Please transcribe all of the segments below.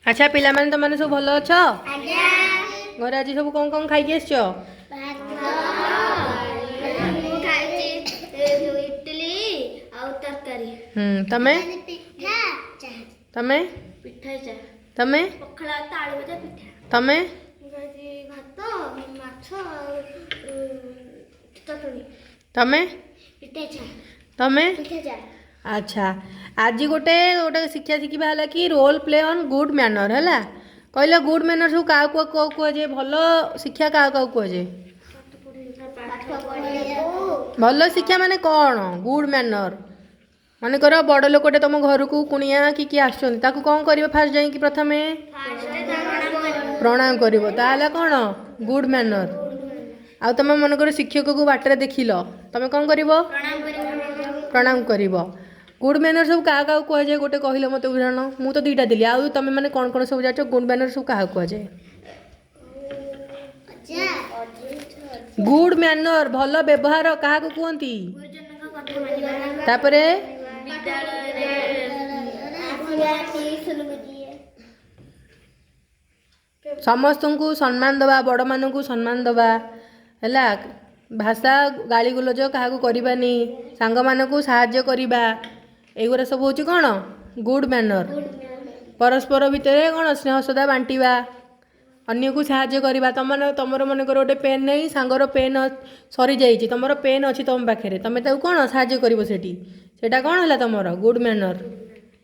अच्छा पिला माने तो माने सब भल अछ घर आज सब कौन कौन खाई आस तमे तमे तमे तमे तमे तमे अच्छा आज गोटे गोटे शिक्षा शिखा है कि role play on good manner है कहले गुड मैनर सब क्या कहुए भल शिक्षा क्या कहुए भल शिक्षा माने कौन गुड मैनर मन कर बड़ लोकटे तुम घर को कुणिया कि किए आसुँच कौन कर फास्ट जा प्रथम प्रणाम कर कौन गुड मैनर आ तुम मन कर शिक्षक को बाटर देखिल तुम कौन कर प्रणाम कर गुड मैनर सब क्या क्या कहुए गोटे कहल मत उदाहरण मु तो दुईटा देली आउ तुम मैंने कौन कौन सब जाच गुड मैनर सब क्या कहुए गुड मैनर भल व्यवहार क्या कहती तापरे समस्त को सम्मान दवा बड़ मान को सम्मान दवा है भाषा गाली गुलज क्या करवानी सांग मान को साहाय्य करवा एगुरा सब हूँ कौन गुड मैनर परस्पर भितर कौन स्नेह सदा बांटा अन्य को साहाय्य करवा तुम मन कर गोटे पेन नहीं सांगर पेन सरी जाइए तुम पेन अच्छी तुम पाखे तुम कौन साहाय्य करटा कौन है तुम गुड मैनर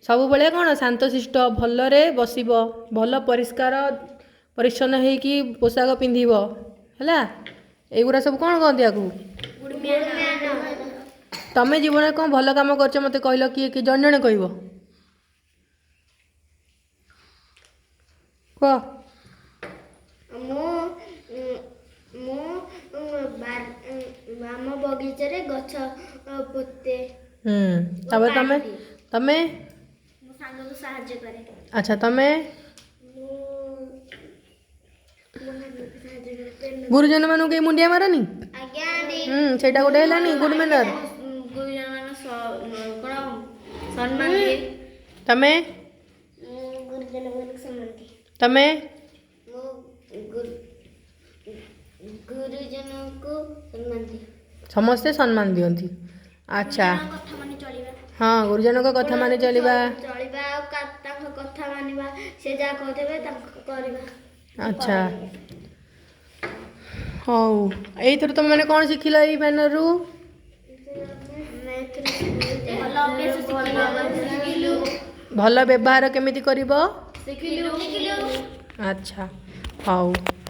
सब बेले कौन शांतशिष्ट भलरे बस भल परिष्कार परिच्छन्न होगी पोशाक पिंधिब है एगुरा सब कौन कहते आपको तमें जीवन कौन भल कम कर मत कहल किए जन जन कह बगीचे गछ पोते तब तमें तमें अच्छा तमें गुरुजन मान के मुंडिया मारनी सेटा गोटे है गुड मैनर तमें तमें समस्ते सम्मान दियंती अच्छा हाँ गुरुजन को कथा मानि चलिबा अच्छा हाँ यही तुम मैंने कौन शिखिल ये बैनर रु भल व्यवहार केमिति करिबो अच्छा हाँ।